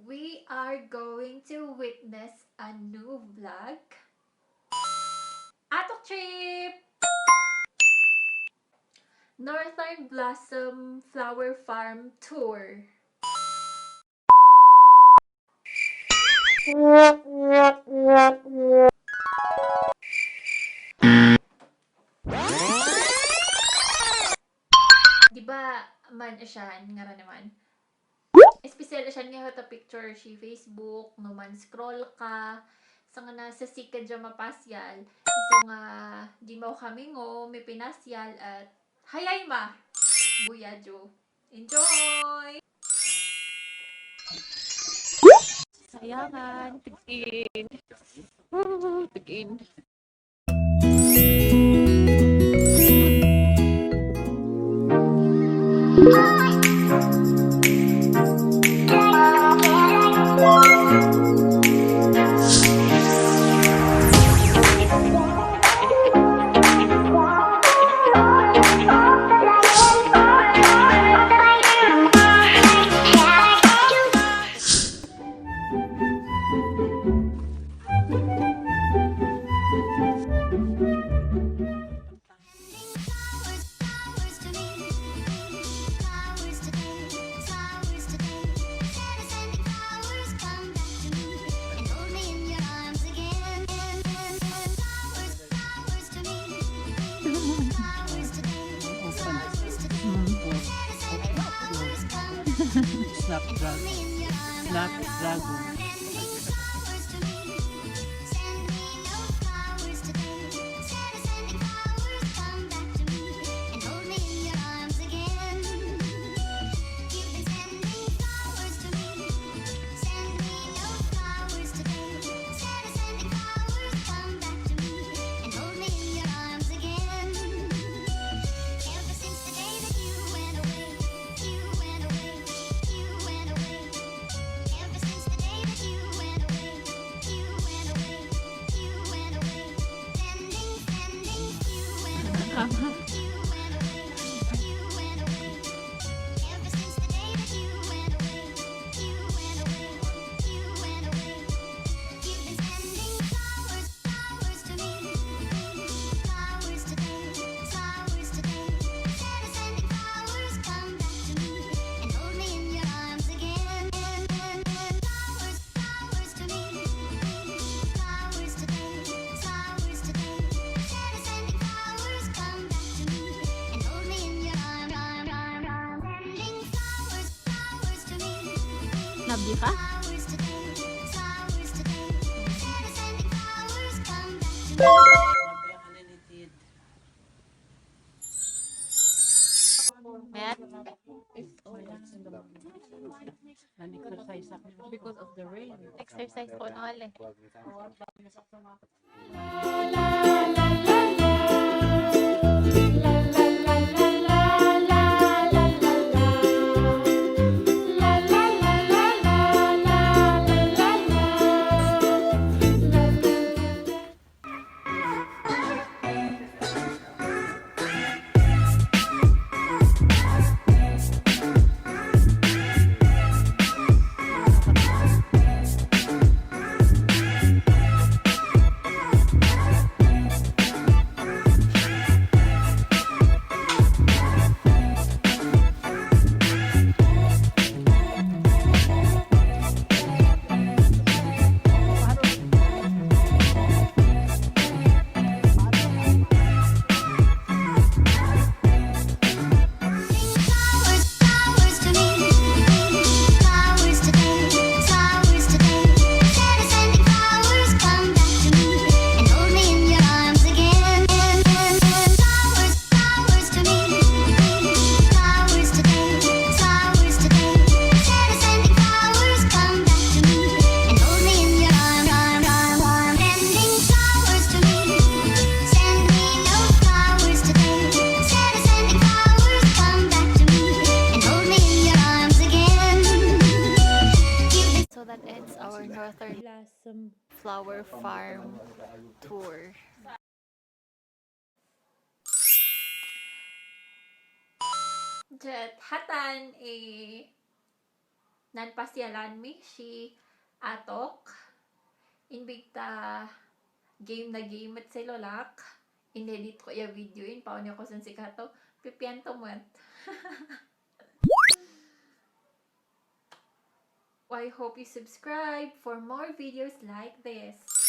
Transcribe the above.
We are going to witness a new vlog. ATOK trip! Northern Blossom Flower Farm Tour. Diba man asyan nga ra naman? Espesyal asyan nga ta picture si Facebook, no man scroll ka, sa nga nasa sikad dyan mapasyal, iso nga di mo kami ngo, may pinasyal at hayay ma! Buyadyo. Enjoy! Sayangan, tigin. Tigin. Snapdragon. Nabi ka? Exercise because of the rain. Exercise ko na wala. Northern Blossom Flower Farm Tour. Jet hatan nan pasyalan mi si ATOK inbigta game na game at selolak inedit ko ya video in paon ko san si kato pipiento mo I hope you subscribe for more videos like this.